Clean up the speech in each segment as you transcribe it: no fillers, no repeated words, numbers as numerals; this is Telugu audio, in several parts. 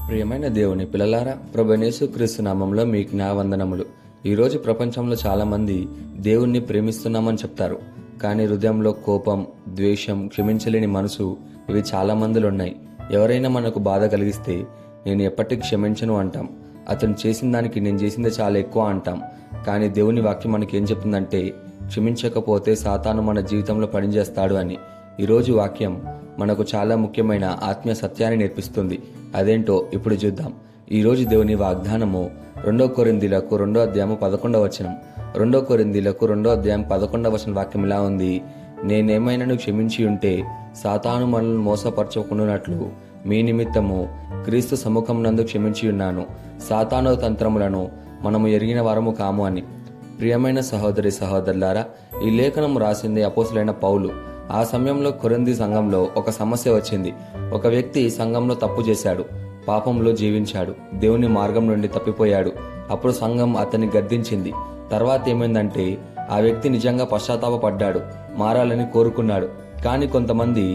ప్రియమైన దేవుని పిల్లలారా, ప్రభువైన యేసుక్రీస్తు నామంలో మీకు నా వందనములు. ఈరోజు ప్రపంచంలో చాలా మంది దేవుణ్ణి ప్రేమిస్తున్నామని చెప్తారు, కానీ హృదయంలో కోపం, ద్వేషం, క్షమించలేని మనసు ఇవి చాలా మందిలో ఉన్నాయి. ఎవరైనా మనకు బాధ కలిగిస్తే నేను ఎప్పటికీ క్షమించను అంటాం. అతను చేసిన దానికి నేను చేసిందే చాలా ఎక్కువ అంటాం. కానీ దేవుని వాక్యం మనకి ఏం చెప్తుందంటే, క్షమించకపోతే సాతాను మన జీవితంలో పనిచేస్తాడు అని. ఈరోజు వాక్యం మనకు చాలా ముఖ్యమైన ఆత్మీయ సత్యాన్ని నేర్పిస్తుంది. అదేంటో ఇప్పుడు చూద్దాం. ఈరోజు దేవుని వాగ్దానము 2 కొరింథీయులకు 2వ అధ్యాయము 11వ వచనం. 2 కొరింథీయులకు 2వ అధ్యాయం 11వ వచనం వాక్యం ఇలా ఉంది: నేనేమైనాను క్షమించి ఉంటే సాతాను మనల్ని మోసపరచకుండానట్లు మీ నిమిత్తము క్రీస్తు సముఖం నందు క్షమించి ఉన్నాను. సాతాను తంత్రములను మనము ఎరిగిన వారము కాము అని. ప్రియమైన సహోదరి సహోదరులారా, ఈ లేఖనం రాసింది అపోస్తులైన పౌలు. ఆ సమయంలో కొరింథీ సంఘంలో ఒక సమస్య వచ్చింది. ఒక వ్యక్తి సంఘంలో తప్పు చేశాడు, పాపంలో జీవించాడు, దేవుని మార్గం నుండి తప్పిపోయాడు. అప్పుడు సంఘం అతన్ని గద్దించింది. తర్వాత ఏమైందంటే, ఆ వ్యక్తి నిజంగా పశ్చాత్తాపపడ్డాడు, మారాలని కోరుకున్నాడు. కానీ కొంతమంది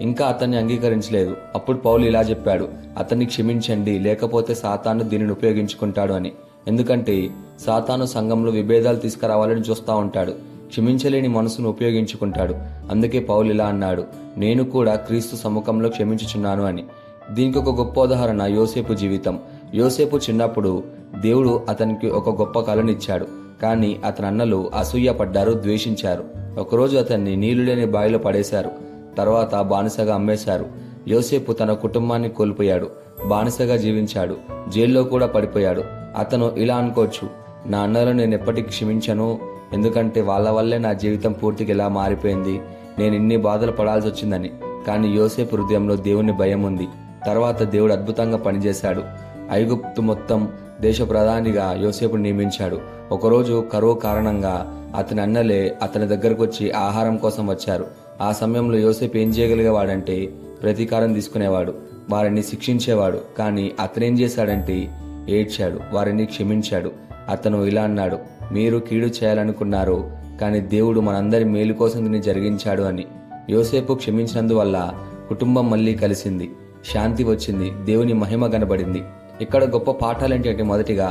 ఇంకా అతన్ని అంగీకరించలేదు. అప్పుడు పౌలు ఇలా చెప్పాడు: అతన్ని క్షమించండి, లేకపోతే సాతాను దీనిని ఉపయోగించుకుంటాడు అని. ఎందుకంటే సాతాను సంఘంలో విభేదాలు తీసుకురావాలని చూస్తూ ఉంటాడు, క్షమించలేని మనసును ఉపయోగించుకుంటాడు. అందుకే పౌలు ఇలా అన్నాడు: నేను కూడా క్రీస్తు సముఖంలో క్షమించుచున్నాను అని. దీనికి ఒక గొప్ప ఉదాహరణ యోసేపు జీవితం. యోసేపు చిన్నప్పుడు దేవుడు అతనికి ఒక గొప్ప కలనిచ్చాడు. కానీ అతని అన్నలు అసూయ పడ్డారు, ద్వేషించారు. ఒకరోజు అతన్ని నీళ్లు లేని బావిలో పడేశారు. తర్వాత బానిసగా అమ్మేశారు. యోసేపు తన కుటుంబాన్ని కోల్పోయాడు, బానిసగా జీవించాడు, జైల్లో కూడా పడిపోయాడు. అతను ఇలా అనుకోవచ్చు: నా అన్నలను నేను ఎప్పటికీ క్షమించను, ఎందుకంటే వాళ్ళ వల్లే నా జీవితం పూర్తిగా ఇలా మారిపోయింది, నేను ఇన్ని బాధలు పడాల్సి వచ్చిందని. కానీ యోసేపు హృదయంలో దేవుని భయం ఉంది. తర్వాత దేవుడు అద్భుతంగా పనిచేశాడు. ఐగుప్తు మొత్తం దేశ ప్రధానిగా యోసేపు నియమించాడు. ఒకరోజు కరువు కారణంగా అతని అన్నలే అతని దగ్గరకు వచ్చి ఆహారం కోసం వచ్చారు. ఆ సమయంలో యోసేపు ఏం చేయగలిగేవాడంటే, ప్రతీకారం తీసుకునేవాడు, వారిని శిక్షించేవాడు. కానీ అతనేం చేశాడంటే, ఏడ్చాడు, వారిని క్షమించాడు. అతను ఇలా అన్నాడు: మీరు కీడు చేయాలనుకున్నారు, కానీ దేవుడు మనందరి మేలు కోసం దీన్ని జరిగించాడు అని. యోసేపు క్షమించినందువల్ల కుటుంబం మళ్ళీ కలిసింది, శాంతి వచ్చింది, దేవుని మహిమ కనబడింది. ఇక్కడ గొప్ప పాఠాలేంటి అంటే, మొదటిగా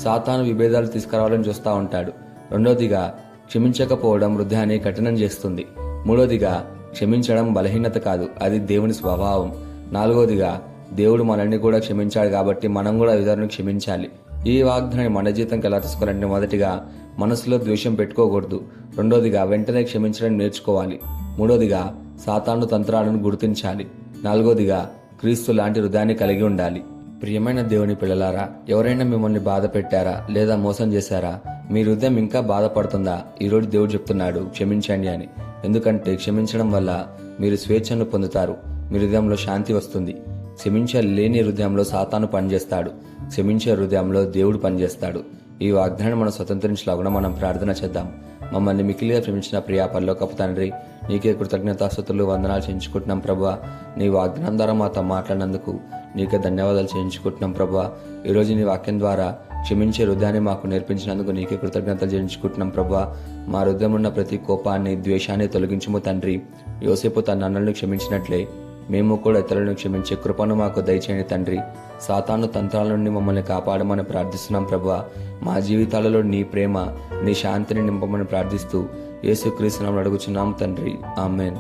సాతాను విభేదాలు తీసుకురావాలని చూస్తూ ఉంటాడు. రెండోదిగా క్షమించకపోవడం హృదయాన్ని కఠినం చేస్తుంది. మూడోదిగా క్షమించడం బలహీనత కాదు, అది దేవుని స్వభావం. నాలుగోదిగా దేవుడు మనల్ని కూడా క్షమించాడు కాబట్టి మనం కూడా ఇతరులను క్షమించాలి. ఈ వాగ్దానాన్ని మన జీవితంకి ఎలా తీసుకోవాలంటే, మొదటిగా మనసులో ద్వేషం పెట్టుకోకూడదు. రెండోదిగా వెంటనే క్షమించడం నేర్చుకోవాలి. మూడోదిగా సాతాను తంత్రాలను గుర్తించాలి. నాలుగోదిగా క్రీస్తు లాంటి హృదయాన్ని కలిగి ఉండాలి. ప్రియమైన దేవుని పిల్లలారా, ఎవరైనా మిమ్మల్ని బాధ పెట్టారా లేదా మోసం చేశారా? మీ హృదయం ఇంకా బాధపడుతుందా? ఈరోజు దేవుడు చెప్తున్నాడు, క్షమించండి అని. ఎందుకంటే క్షమించడం వల్ల మీరు స్వేచ్ఛను పొందుతారు, మీ హృదయంలో శాంతి వస్తుంది. క్షమించలేని హృదయంలో సాతాను పనిచేస్తాడు, క్షమించే హృదయంలో దేవుడు పనిచేస్తాడు. ఈ వాగ్దానాన్ని మనం స్వతంత్రించలాగా మనం ప్రార్థన చేద్దాం. మమ్మల్ని మిక్కిలిగా ప్రేమించిన ప్రియా పరలోకపు తండ్రి, నీకే కృతజ్ఞతాస్తుతులు, వందనాలు చేయించుకుంటున్నాం ప్రభువా. నీ వాగ్దానం ద్వారా మాతో మాట్లాడినందుకు నీకే ధన్యవాదాలు చేయించుకుంటున్నాం ప్రభువా. ఈరోజు నీ వాక్యం ద్వారా క్షమించే హృదయాన్ని మాకు నేర్పించినందుకు నీకే కృతజ్ఞతలు చేయించుకుంటున్నాం ప్రభువా. మా హృదయం ఉన్న ప్రతి కోపాన్ని, ద్వేషాన్ని తొలగించుము తండ్రి. యోసేపు తన అన్నలను క్షమించినట్లే మేము కూడా ఇతరులను క్షమించే కృపను మాకు దయచేయండి తండ్రి. సాతాను తంత్రాల నుండి మమ్మల్ని కాపాడమని ప్రార్థిస్తున్నాం ప్రభువా. మా జీవితాలలో నీ ప్రేమ, నీ శాంతిని నింపమని ప్రార్థిస్తూ యేసుక్రీస్తు నామమున అడుగుచున్నాం తండ్రి. ఆమేన్.